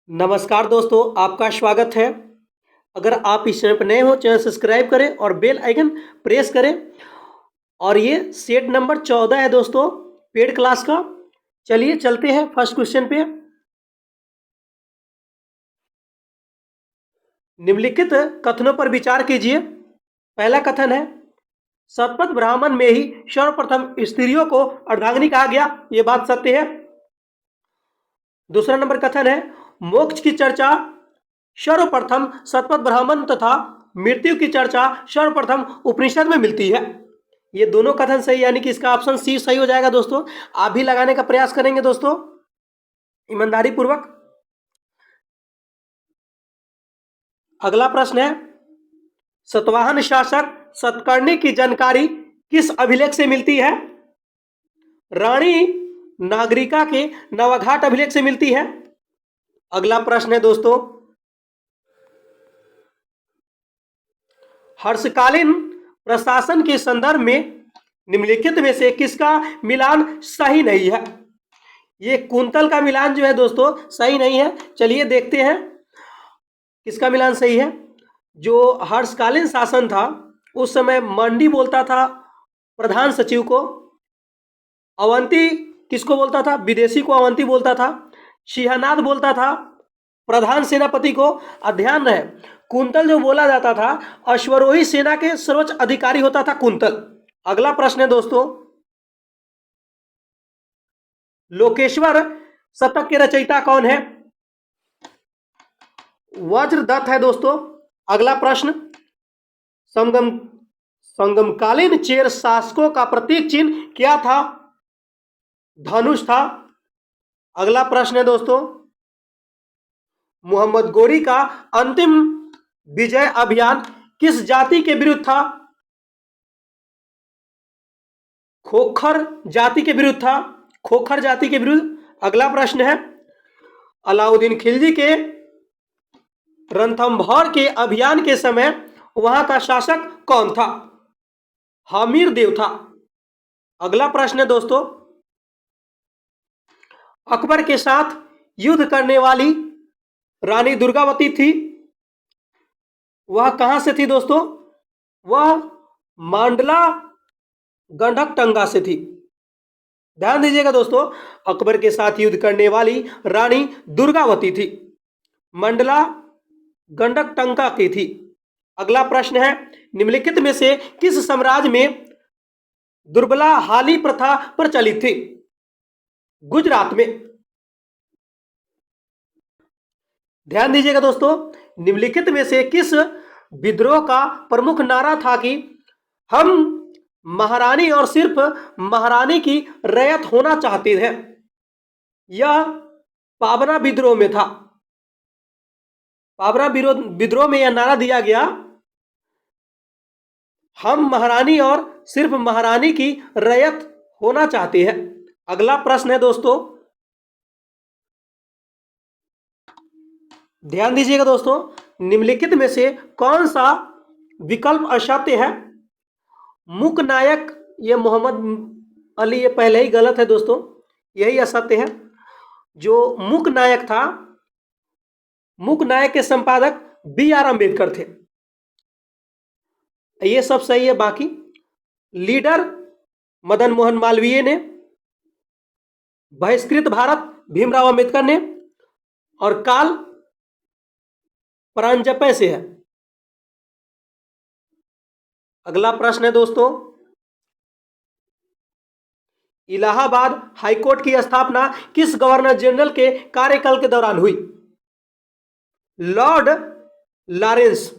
नमस्कार दोस्तों, आपका स्वागत है। अगर आप इस चैनल पर नए हो, चैनल सब्सक्राइब करें और बेल आइकन प्रेस करें। और ये सेट नंबर 14 है दोस्तों, पेड क्लास का। चलिए चलते हैं फर्स्ट क्वेश्चन पे। निम्नलिखित कथनों पर विचार कीजिए। पहला कथन है, शतपथ ब्राह्मण में ही सर्वप्रथम स्त्रियों को अर्धांगिनी कहा गया। ये बात सत्य है। दूसरा नंबर कथन है, मोक्ष की चर्चा सर्वप्रथम शतपथ ब्राह्मण तथा मृत्यु की चर्चा सर्वप्रथम उपनिषद में मिलती है। ये दोनों कथन सही, यानी कि इसका ऑप्शन सी सही हो जाएगा दोस्तों। आप भी लगाने का प्रयास करेंगे दोस्तों, ईमानदारी पूर्वक। अगला प्रश्न है, सतवाहन शासक सतकर्णी की जानकारी किस अभिलेख से मिलती है? रानी नागरिका के नवाघाट अभिलेख से मिलती है। अगला प्रश्न है दोस्तों, हर्षकालीन प्रशासन के संदर्भ में निम्नलिखित में से किसका मिलान सही नहीं है? ये कुंतल का मिलान जो है दोस्तों सही नहीं है। चलिए देखते हैं किसका मिलान सही है। जो हर्षकालीन शासन था उस समय मंडी बोलता था प्रधान सचिव को, अवंती किसको बोलता था? विदेशी को अवंती बोलता था। सिंहनाद बोलता था प्रधान सेनापति को। ध्यान रहे, कुंतल जो बोला जाता था, अश्वरोही सेना के सर्वोच्च अधिकारी होता था कुंतल। अगला प्रश्न है दोस्तों, लोकेश्वर शतक के रचयिता कौन है? वज्रदत्त है दोस्तों। अगला प्रश्न, संगमकालीन चेर शासकों का प्रतीक चिन्ह क्या था? धनुष था। अगला प्रश्न है दोस्तों, मोहम्मद गोरी का अंतिम विजय अभियान किस जाति के विरुद्ध था? खोखर जाति के विरुद्ध था। खोखर जाति के विरुद्ध। अगला प्रश्न है, अलाउद्दीन खिलजी के रणथंभौर के अभियान के समय वहां का शासक कौन था? हामिर देव था। अगला प्रश्न है दोस्तों, अकबर के साथ युद्ध करने वाली रानी दुर्गावती थी, वह कहां से थी दोस्तों? वह मांडला गंडक टंगा से थी। ध्यान दीजिएगा दोस्तों, अकबर के साथ युद्ध करने वाली रानी दुर्गावती थी, मंडला गंडक टंका की थी। अगला प्रश्न है, निम्नलिखित में से किस साम्राज्य में दुर्बला हाली प्रथा प्रचलित थी? गुजरात में। ध्यान दीजिएगा दोस्तों, निम्नलिखित में से किस विद्रोह का प्रमुख नारा था कि हम महारानी और सिर्फ महारानी की रैयत होना चाहते हैं? यह पाबना विद्रोह में था। पाबना विद्रोह में यह नारा दिया गया, हम महारानी और सिर्फ महारानी की रैयत होना चाहते हैं। अगला प्रश्न है दोस्तों, ध्यान दीजिएगा दोस्तों, निम्नलिखित में से कौन सा विकल्प असत्य है? मुक नायक, ये मोहम्मद अली, ये पहले ही गलत है दोस्तों, यही असत्य है। जो मुक नायक था, मुक नायक के संपादक B.R. अम्बेडकर थे। ये सब सही है। बाकी लीडर मदन मोहन मालवीय ने, बहिष्कृत भारत भीमराव अम्बेडकर ने, और काल परांजपे से है। अगला प्रश्न है दोस्तों, इलाहाबाद हाईकोर्ट की स्थापना किस गवर्नर जनरल के कार्यकाल के दौरान हुई? Lord Lawrence.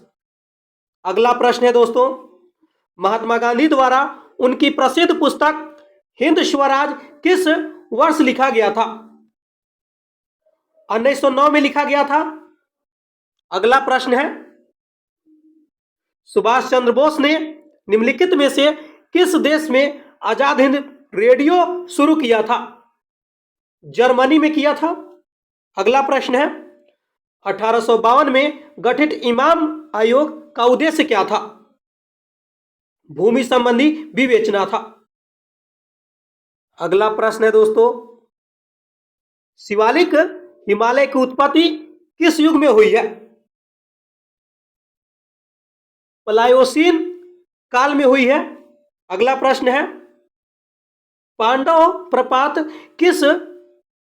अगला प्रश्न है दोस्तों, महात्मा गांधी द्वारा उनकी प्रसिद्ध पुस्तक हिंद स्वराज किस वर्ष लिखा गया था? 1909 में लिखा गया था। अगला प्रश्न है, सुभाष चंद्र बोस ने निम्नलिखित में से किस देश में आजाद हिंद रेडियो शुरू किया था? जर्मनी में किया था। अगला प्रश्न है, 1852 में गठित इमाम आयोग का उद्देश्य क्या था? भूमि संबंधी विवेचना था। अगला प्रश्न है दोस्तों, शिवालिक हिमालय की उत्पत्ति किस युग में हुई है? प्लायोसीन काल में हुई है। अगला प्रश्न है, पांडव प्रपात किस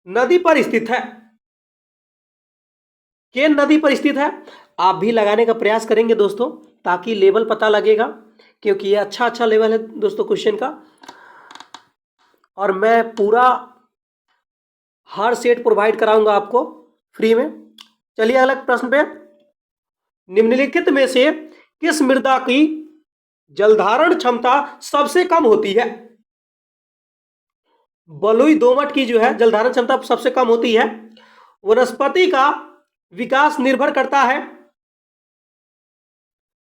नदी पर स्थित है? केन नदी पर स्थित है? आप भी लगाने का प्रयास करेंगे दोस्तों, ताकि लेवल पता लगेगा, क्योंकि ये अच्छा लेवल है दोस्तों क्वेश्चन का, और मैं पूरा हर सेट प्रोवाइड कराऊंगा आपको फ्री में। चलिए अगला प्रश्न पे, निम्नलिखित में से किस मृदा की जलधारण क्षमता सबसे कम होती है? बलुई दोमट की जो है जलधारण क्षमता सबसे कम होती है। वनस्पति का विकास निर्भर करता है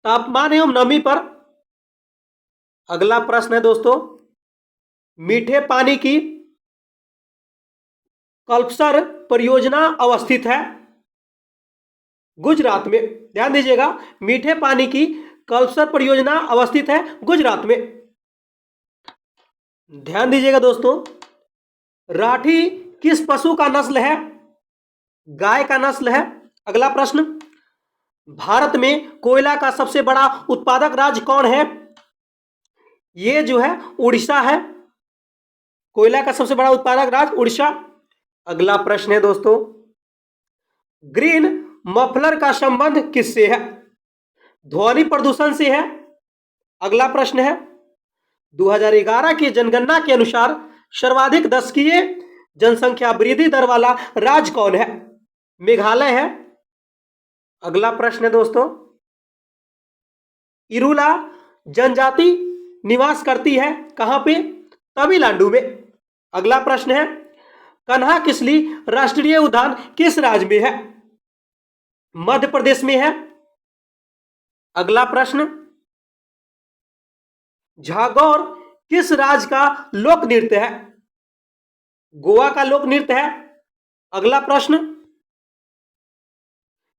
तापमान एवं नमी पर। अगला प्रश्न है दोस्तों, मीठे पानी की कल्पसर परियोजना अवस्थित है गुजरात में। ध्यान दीजिएगा, मीठे पानी की कल्पसर परियोजना अवस्थित है गुजरात में। ध्यान दीजिएगा दोस्तों, राठी किस पशु का नस्ल है? गाय का नस्ल है। अगला प्रश्न, भारत में कोयला का सबसे बड़ा उत्पादक राज्य कौन है? ये जो है उड़ीसा है। कोयला का सबसे बड़ा उत्पादक राज्य उड़ीसा। अगला प्रश्न है दोस्तों, ग्रीन मफलर का संबंध किससे है? ध्वनि प्रदूषण से है। अगला प्रश्न है, 2011 की जनगणना के अनुसार सर्वाधिक दशकीय जनसंख्या वृद्धि दर वाला राज्य कौन है? मेघालय है। अगला प्रश्न है दोस्तों, इरुला जनजाति निवास करती है कहां पे? तमिलनाडु में। अगला प्रश्न है, कन्हा-किसली राष्ट्रीय उद्यान किस राज्य में है? मध्य प्रदेश में है। अगला प्रश्न, झागौर किस राज्य का लोक नृत्य है? गोवा का लोक नृत्य है। अगला प्रश्न,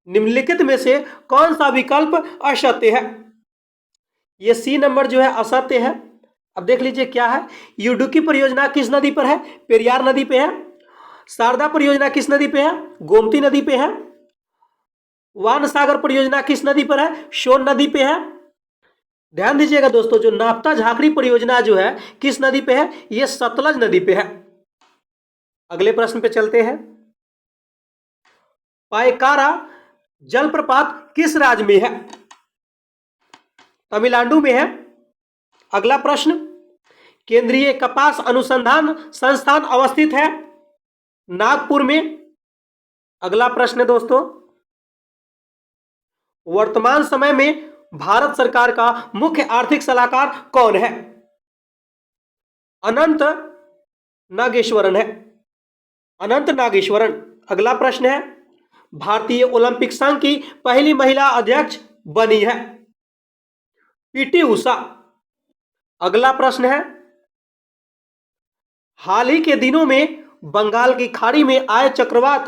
निम्नलिखित में से कौन सा विकल्प असत्य है? यह सी नंबर जो है असत्य है। अब देख लीजिए क्या है। युडुकी परियोजना किस नदी पर है? पेरियार नदी पे है। शारदा परियोजना किस नदी पे है? गोमती नदी पे है। वान सागर परियोजना किस नदी पर है? सोन नदी पे है। ध्यान दीजिएगा दोस्तों, जो नाप्ता झाकड़ी परियोजना जो है किस नदी पे है? यह सतलज नदी पे है। अगले प्रश्न पे चलते हैं, पायकारा जलप्रपात किस राज्य में है? तमिलनाडु में है। अगला प्रश्न, केंद्रीय कपास अनुसंधान संस्थान अवस्थित है नागपुर में। अगला प्रश्न है दोस्तों, वर्तमान समय में भारत सरकार का मुख्य आर्थिक सलाहकार कौन है? अनंत नागेश्वरन है। अनंत नागेश्वरन। अगला प्रश्न है, भारतीय ओलंपिक संघ की पहली महिला अध्यक्ष बनी है पीटी उषा। अगला प्रश्न है, हाल ही के दिनों में बंगाल की खाड़ी में आए चक्रवात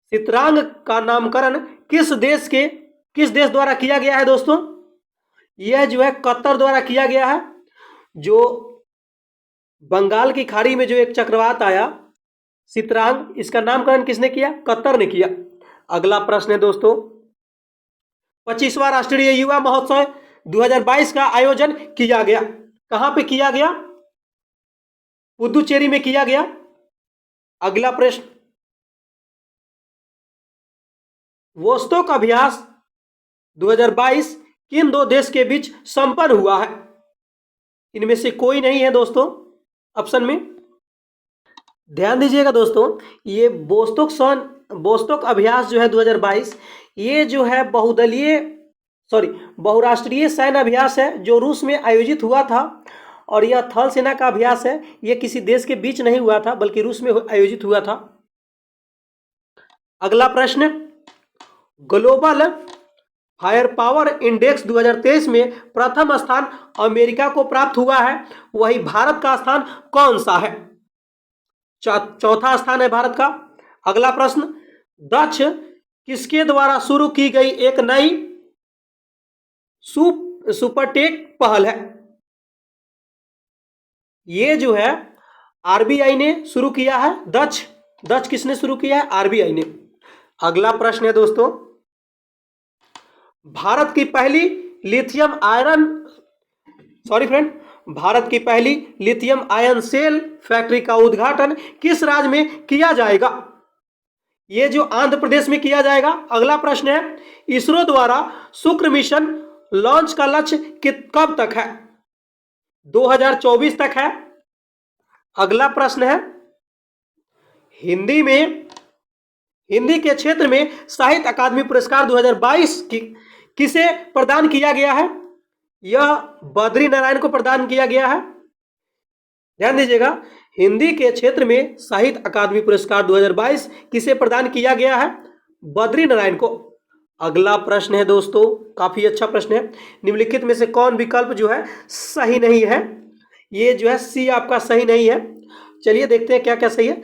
सितरांग का नामकरण किस देश द्वारा किया गया है दोस्तों? यह जो है कतर द्वारा किया गया है। जो बंगाल की खाड़ी में जो एक चक्रवात आया सितरांग, इसका नामकरण किसने किया? कतर ने किया। अगला प्रश्न है दोस्तों, 25वां राष्ट्रीय युवा महोत्सव 2022 का आयोजन किया गया कहां पे किया गया? पुदुचेरी में किया गया। अगला प्रश्न, वोस्तोक अभ्यास 2022 किन दो देश के बीच संपन्न हुआ है? इनमें से कोई नहीं है दोस्तों ऑप्शन में। ध्यान दीजिएगा दोस्तों, ये बोस्तोक अभ्यास जो है 2022, ये जो है बहुराष्ट्रीय सैन्य अभ्यास है जो रूस में आयोजित हुआ था, और यह थल सेना का अभ्यास है। यह किसी देश के बीच नहीं हुआ था बल्कि रूस में आयोजित हुआ था। अगला प्रश्न, ग्लोबल फायर पावर इंडेक्स 2023 में प्रथम स्थान अमेरिका को प्राप्त हुआ है, वही भारत का स्थान कौन सा है? चौथा स्थान है भारत का। अगला प्रश्न, डच किसके द्वारा शुरू की गई एक नई सुपरटेक पहल है? ये जो है आरबीआई ने शुरू किया है। डच किसने शुरू किया है? आरबीआई ने। अगला प्रश्न है दोस्तों, भारत की पहली lithium iron sorry friend Bharat की पहली लिथियम आयन सेल फैक्ट्री का उद्घाटन किस राज्य में किया जाएगा? ये जो आंध्र प्रदेश में किया जाएगा। अगला प्रश्न है, इसरो द्वारा शुक्र मिशन लॉन्च का लक्ष्य कब तक है? 2024 तक है। अगला प्रश्न है, हिंदी के क्षेत्र में साहित्य अकादमी पुरस्कार 2022 किसे प्रदान किया गया है? यह बद्री नारायण को प्रदान किया गया है। ध्यान दीजिएगा, हिंदी के क्षेत्र में साहित्य अकादमी पुरस्कार 2022 किसे प्रदान किया गया है? बद्री नारायण को। अगला प्रश्न है दोस्तों, काफी अच्छा प्रश्न है, निम्नलिखित में से कौन विकल्प जो है सही नहीं है? ये जो है सी आपका सही नहीं है। चलिए देखते हैं क्या क्या सही है।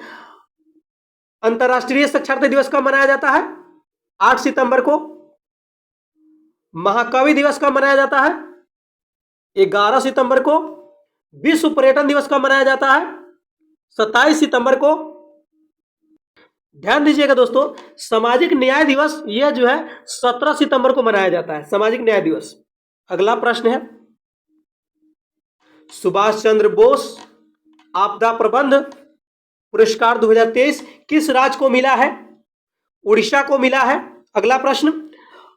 अंतर्राष्ट्रीय साक्षरता दिवस कब मनाया जाता है? 8 सितंबर को। महाकवि दिवस कब मनाया जाता है? 11 सितंबर को। विश्व पर्यटन दिवस कब मनाया जाता है? 27 सितंबर को। ध्यान दीजिएगा दोस्तों, सामाजिक न्याय दिवस यह जो है 17 सितंबर को मनाया जाता है, सामाजिक न्याय दिवस। अगला प्रश्न है, सुभाष चंद्र बोस आपदा प्रबंध पुरस्कार 2023 किस राज्य को मिला है? उड़ीसा को मिला है। अगला प्रश्न,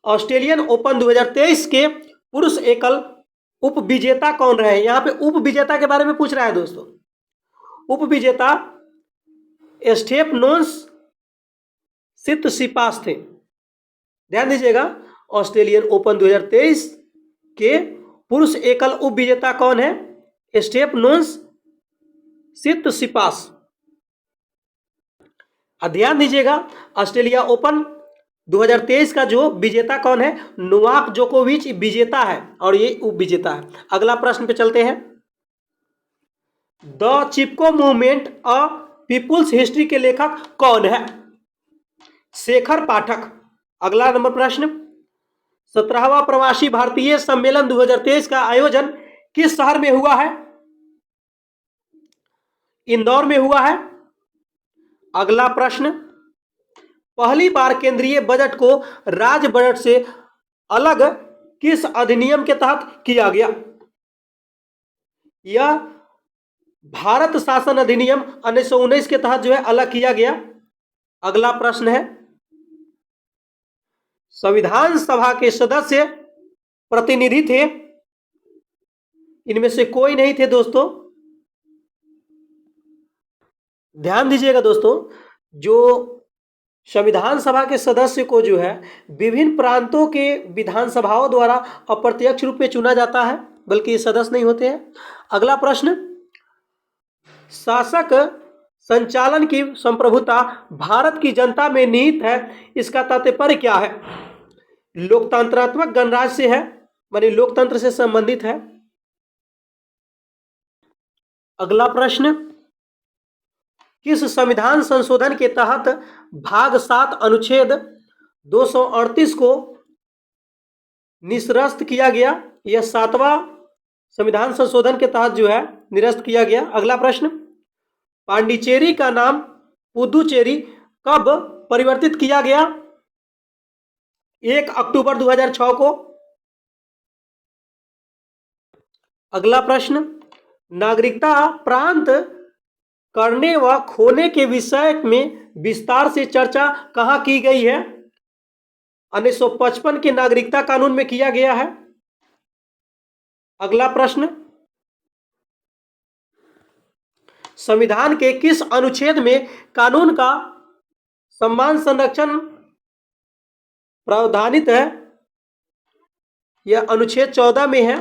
ऑस्ट्रेलियन ओपन 2023 के पुरुष एकल उप विजेता कौन रहे? यहां पे उप विजेता के बारे में पूछ रहा है दोस्तों। उप विजेता स्टेफनोस सितसिपास थे। ध्यान दीजिएगा, ऑस्ट्रेलियन ओपन 2023 के पुरुष एकल उप विजेता कौन है? स्टेफनोस सितसिपास। ध्यान दीजिएगा, ऑस्ट्रेलिया ओपन 2023 का जो विजेता कौन है? नोवाक जोकोविच विजेता है और ये उप विजेता है। अगला प्रश्न पे चलते हैं, the Chipko movement a people's history के लेखक कौन है? शेखर पाठक। अगला नंबर प्रश्न, 17वां प्रवासी भारतीय सम्मेलन 2023 का आयोजन किस शहर में हुआ है? इंदौर में हुआ है। अगला प्रश्न, पहली बार केंद्रीय बजट को राज्य बजट से अलग किस अधिनियम के तहत किया गया? यह भारत शासन अधिनियम 1919 के तहत जो है अलग किया गया। अगला प्रश्न है, संविधान सभा के सदस्य प्रतिनिधि थे, इनमें से कोई नहीं थे दोस्तों। ध्यान दीजिएगा दोस्तों, जो संविधान सभा के सदस्य को जो है विभिन्न प्रांतों के विधानसभाओं द्वारा अप्रत्यक्ष रूप में चुना जाता है, बल्कि ये सदस्य नहीं होते हैं। अगला प्रश्न, शासक संचालन की संप्रभुता भारत की जनता में निहित है, इसका तात्पर्य क्या है? लोकतंत्रात्मक गणराज्य से है, माने लोकतंत्र से संबंधित है। अगला प्रश्न, किस संविधान संशोधन के तहत भाग 7 अनुच्छेद 238 को निरस्त किया गया? यह 7वां संविधान संशोधन के तहत जो है निरस्त किया गया। अगला प्रश्न, पांडिचेरी का नाम पुदुचेरी कब परिवर्तित किया गया? 1 अक्टूबर 2006 को। अगला प्रश्न, नागरिकता प्रांत करने व खोने के विषय में विस्तार से चर्चा कहां की गई है? 1955 के नागरिकता कानून में किया गया है। अगला प्रश्न, संविधान के किस अनुच्छेद में कानून का सम्मान संरक्षण प्रावधानित है? यह अनुच्छेद 14 में है।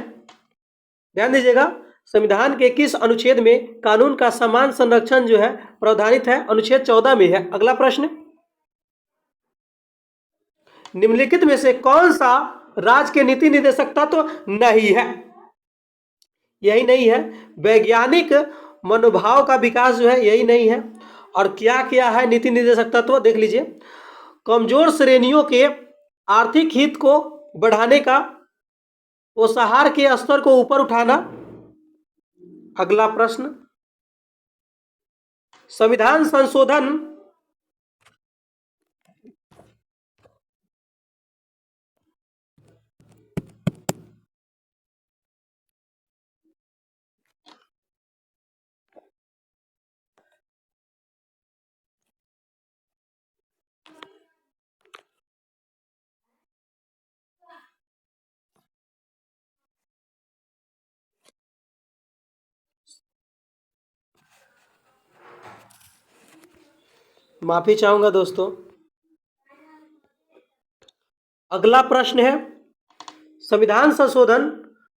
ध्यान दीजिएगा, संविधान के किस अनुच्छेद में कानून का समान संरक्षण जो है प्रावधानित है? अनुच्छेद 14 में है। अगला प्रश्न, निम्नलिखित में से कौन सा राज्य के नीति निर्देशक तत्व नहीं है? यही नहीं है, वैज्ञानिक मनोभाव का विकास जो है यही नहीं है। और क्या क्या है नीति निर्देशक तत्व, देख लीजिए, कमजोर श्रेणियों के आर्थिक हित को बढ़ाने का, पोषाहार के स्तर को ऊपर उठाना। अगला प्रश्न, संविधान संशोधन माफी चाहूंगा दोस्तों। अगला प्रश्न है, संविधान संशोधन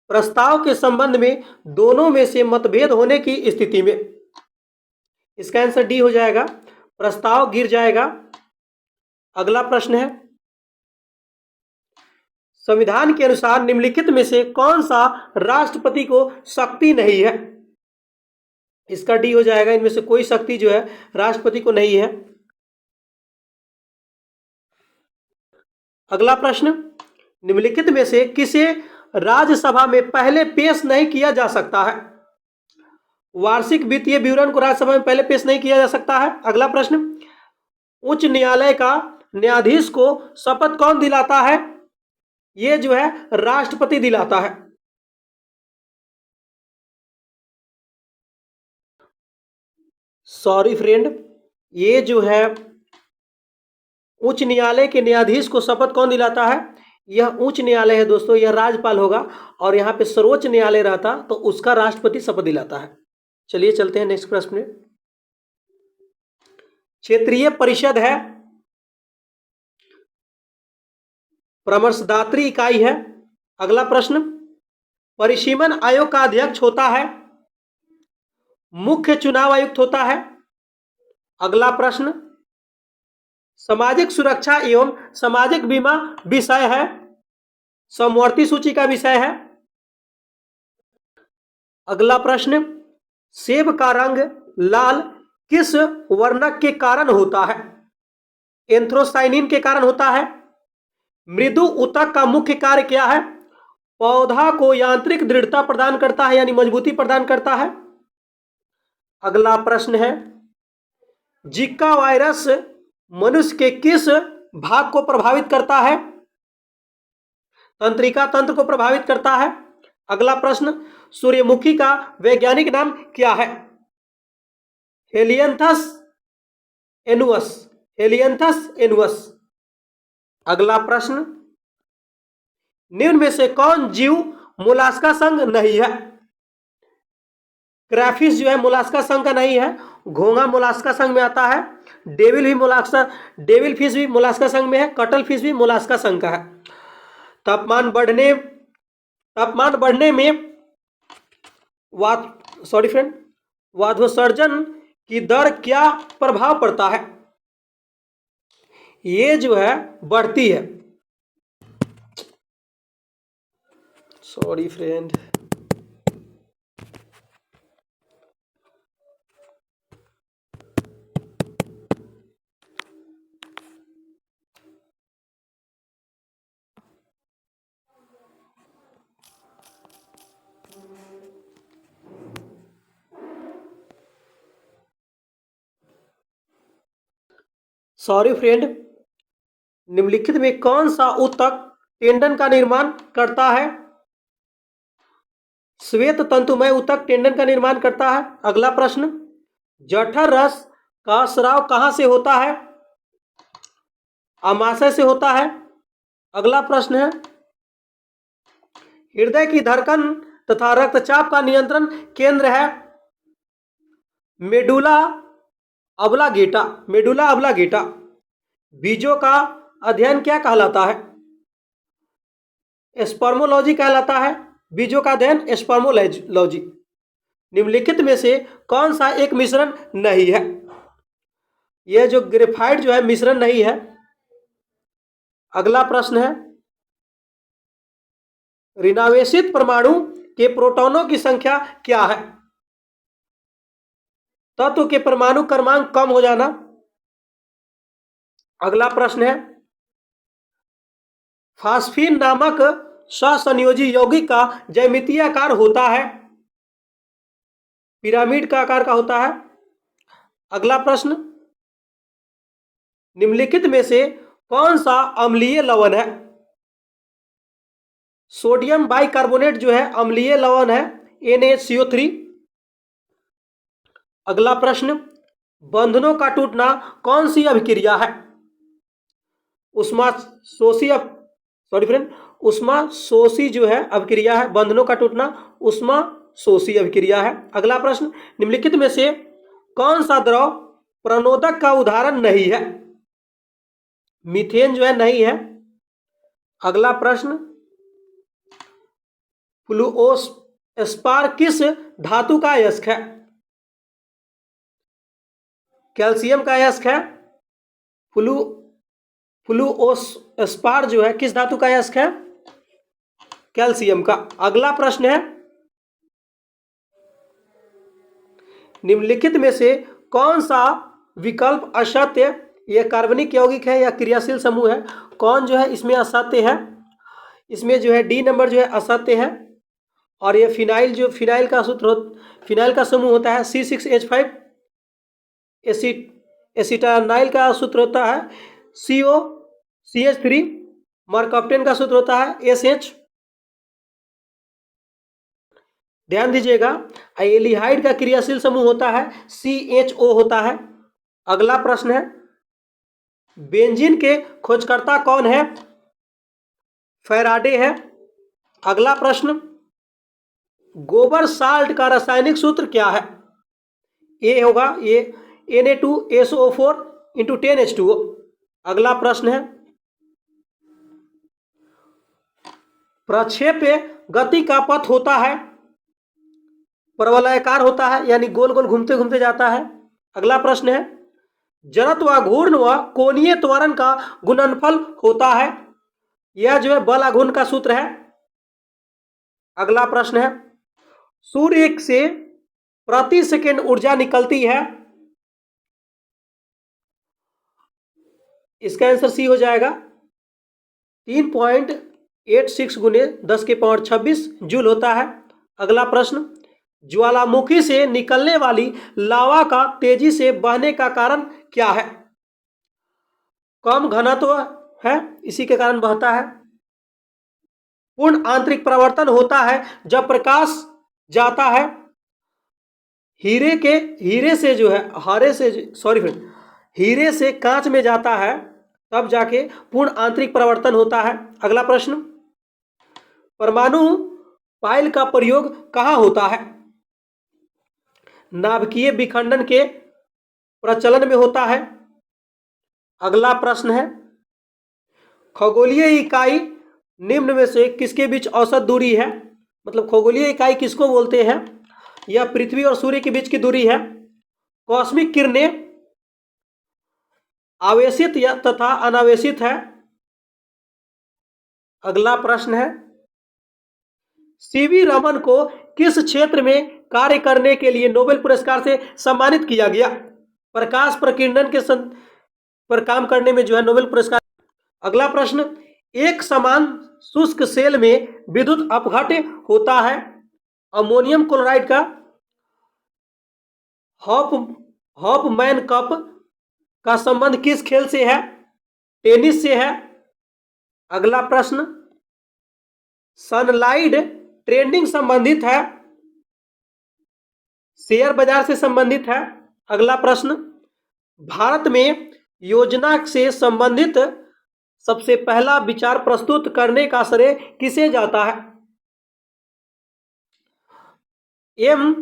प्रस्ताव के संबंध में दोनों में से मतभेद होने की स्थिति में, इसका आंसर डी हो जाएगा, प्रस्ताव गिर जाएगा। अगला प्रश्न है, संविधान के अनुसार निम्नलिखित में से कौन सा राष्ट्रपति को शक्ति नहीं है, इसका डी हो जाएगा, इनमें से कोई शक्ति जो है राष्ट्रपति को नहीं है। अगला प्रश्न, निम्नलिखित में से किसे राज्यसभा में पहले पेश नहीं किया जा सकता है, वार्षिक वित्तीय विवरण को राज्यसभा में पहले पेश नहीं किया जा सकता है। अगला प्रश्न, उच्च न्यायालय का न्यायाधीश को शपथ कौन दिलाता है, यह जो है राष्ट्रपति दिलाता है। सॉरी फ्रेंड, ये जो है उच्च न्यायालय के न्यायाधीश को शपथ कौन दिलाता है, यह उच्च न्यायालय है दोस्तों, यह राज्यपाल होगा, और यहां पे सर्वोच्च न्यायालय रहता तो उसका राष्ट्रपति शपथ दिलाता है। चलिए चलते हैं नेक्स्ट प्रश्न में। क्षेत्रीय परिषद है, परामर्शदात्री इकाई है। अगला प्रश्न, परिसीमन आयोग का अध्यक्ष होता है, मुख्य चुनाव आयुक्त होता है। अगला प्रश्न, सामाजिक सुरक्षा एवं सामाजिक बीमा विषय है, समवर्ती सूची का विषय है। अगला प्रश्न, सेब का रंग लाल किस वर्णक के कारण होता है, एंथ्रोसाइनिन के कारण होता है। मृदु ऊतक का मुख्य कार्य क्या है, पौधा को यांत्रिक दृढ़ता प्रदान करता है, यानी मजबूती प्रदान करता है। अगला प्रश्न है, जिका वायरस मनुष्य के किस भाग को प्रभावित करता है, तंत्रिका तंत्र को प्रभावित करता है। अगला प्रश्न, सूर्यमुखी का वैज्ञानिक नाम क्या है, हेलियंथस एनुअस, हेलियंथस एनुअस। अगला प्रश्न, निम्न में से कौन जीव मोलास्का संघ नहीं है, क्रैफिश जो है मोलास्का संघ का नहीं है, घोंगा मोलास्का संघ में आता है, डेविल फिश भी मोलास्का संघ में है, कटल फिश भी मोलास्का संघ का है। तापमान बढ़ने में वाष्पोत्सर्जन की दर क्या प्रभाव पड़ता है, ये जो है बढ़ती है। सॉरी फ्रेंड, निम्नलिखित में कौन सा ऊतक टेंडन का निर्माण करता है, श्वेत तंतुमय ऊतक टेंडन का निर्माण करता है। अगला प्रश्न, जठर रस का स्राव कहां से होता है, आमाशय से होता है। अगला प्रश्न है, हृदय की धड़कन तथा रक्तचाप का नियंत्रण केंद्र है, मेडुला ऑब्लांगेटा, मेडुला ऑब्लांगेटा। बीजों का अध्ययन क्या कहलाता है, स्पर्मोलॉजी कहलाता है, बीजों का अध्ययन स्पर्मोलॉजी। निम्नलिखित में से कौन सा एक मिश्रण नहीं है, यह जो ग्रेफाइट जो है मिश्रण नहीं है। अगला प्रश्न है, ऋणावेशित परमाणु के प्रोटॉनों की संख्या क्या है, तत्व के परमाणु क्रमांक कम हो जाना। अगला प्रश्न है, फास्फीन नामक सहसंयोजी यौगिक का ज्यामितीय आकार होता है, पिरामिड का आकार का होता है। अगला प्रश्न, निम्नलिखित में से कौन सा अम्लीय लवण है, सोडियम बाइकार्बोनेट जो है अम्लीय लवण है, NaCO3। अगला प्रश्न, बंधनों का टूटना कौन सी अभिक्रिया है, उष्माशोषी जो है अभिक्रिया है, बंधनों का टूटना उष्माशोषी अभिक्रिया है। अगला प्रश्न, निम्नलिखित में से कौन सा द्रव प्रणोदक का उदाहरण नहीं है। मीथेन जो है नहीं है। अगला प्रश्न, फ्लूओस्पार किस धातु का अयस्क है? कैल्शियम का अयस्क है। फ्लूओस्पार जो है किस धातु का अयस्क है? कैल्शियम का। अगला प्रश्न है, निम्नलिखित में से कौन सा विकल्प असत्य, यह कार्बनिक यौगिक है या क्रियाशील समूह है, कौन जो है इसमें असत्य है? इसमें जो है डी नंबर जो है असत्य है। और ये फिनाइल, जो फिनाइल का सूत्र फिनाइल का समूह होता है C6H5। एसिटानाइल का सूत्र होता है COCH3। मरकप्टेन का सूत्र होता है SH। ध्यान दीजिएगा, एल्डिहाइड का क्रियाशील समूह होता है CHO होता है। अगला प्रश्न है, बेंजीन के खोजकर्ता कौन है? फैराडे है। अगला प्रश्न, गोबर साल्ट का रासायनिक सूत्र क्या है? ए होगा ये Na2SO4 × 10H2O। अगला प्रश्न है, प्रक्षेप्य गति का पथ होता है परवलयाकार होता है, यानी गोल गोल घूमते घूमते जाता है। अगला प्रश्न है, जड़त्व घूर्ण व कोणीय त्वरण का गुणनफल होता है, यह जो है बल आघूर्ण का सूत्र है। अगला प्रश्न है, सूर्य से प्रति सेकंड ऊर्जा निकलती है, इसका आंसर सी हो जाएगा 3.86 × 10⁻26 जूल होता है। अगला प्रश्न, ज्वालामुखी से निकलने वाली लावा का तेजी से बहने का कारण क्या है? कम घनत्व है, इसी के कारण बहता है। पूर्ण आंतरिक परावर्तन होता है जब प्रकाश जाता है हीरे से कांच में जाता है, तब जाके पूर्ण आंतरिक परावर्तन होता है। अगला प्रश्न, परमाणु पाइल का प्रयोग कहाँ होता है? नाभिकीय विखंडन के प्रचलन में होता है। अगला प्रश्न है, खगोलीय इकाई निम्न में से किसके बीच औसत दूरी है? मतलब खगोलीय इकाई किसको बोलते हैं? यह पृथ्वी और सूर्य के बीच की दूरी है। कॉस्मिक किरणें आवेशित या तथा अनावेशित है। अगला प्रश्न है, सीवी रमन को किस क्षेत्र में कार्य करने के लिए नोबेल पुरस्कार से सम्मानित किया गया? प्रकाश प्रकीर्णन के पर काम करने में जो है नोबेल पुरस्कार। अगला प्रश्न, एक समान शुष्क सेल में विद्युत अपघट्य होता है, अमोनियम क्लोराइड का हॉफमैन कप का संबंध किस खेल से है? टेनिस से है। अगला प्रश्न, सनलाइट ट्रेडिंग संबंधित है, शेयर बाजार से संबंधित है। अगला प्रश्न, भारत में योजना से संबंधित सबसे पहला विचार प्रस्तुत करने का श्रेय किसे जाता है? एम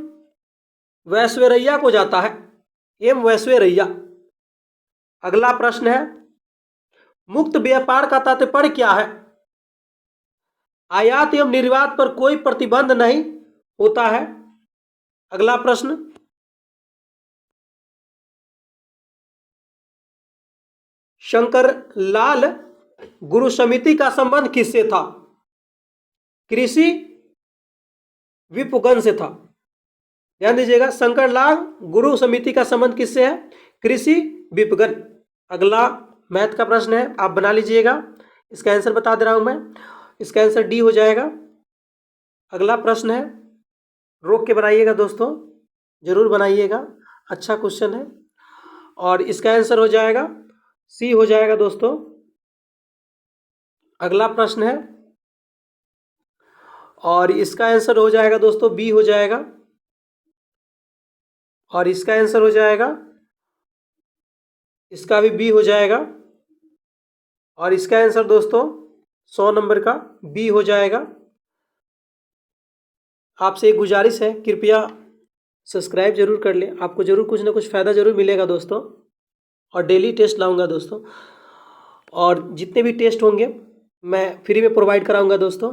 वैश्वेरैया को जाता है, एम वैश्वेरैया। अगला प्रश्न है, मुक्त व्यापार का तात्पर्य क्या है? आयात एवं निर्यात पर कोई प्रतिबंध नहीं होता है। अगला प्रश्न, शंकरलाल गुरु समिति का संबंध किससे था? कृषि विपणन से था। ध्यान दीजिएगा, शंकरलाल गुरु समिति का संबंध किससे है? कृषि विपणन। अगला मैथ का प्रश्न है, आप बना लीजिएगा, इसका आंसर बता दे रहा हूं मैं, इसका आंसर डी हो जाएगा। अगला प्रश्न है, रोक के बनाइएगा दोस्तों, जरूर बनाइएगा, अच्छा क्वेश्चन है। और इसका आंसर हो जाएगा सी हो जाएगा दोस्तों। अगला प्रश्न है, और इसका आंसर हो जाएगा दोस्तों बी हो जाएगा। और इसका आंसर हो जाएगा, इसका भी बी हो जाएगा। और इसका आंसर दोस्तों 100 नंबर का बी हो जाएगा। आपसे एक गुजारिश है, कृपया सब्सक्राइब जरूर कर लें, आपको जरूर कुछ ना कुछ फ़ायदा जरूर मिलेगा दोस्तों। और डेली टेस्ट लाऊंगा दोस्तों, और जितने भी टेस्ट होंगे मैं फ्री में प्रोवाइड कराऊंगा दोस्तों।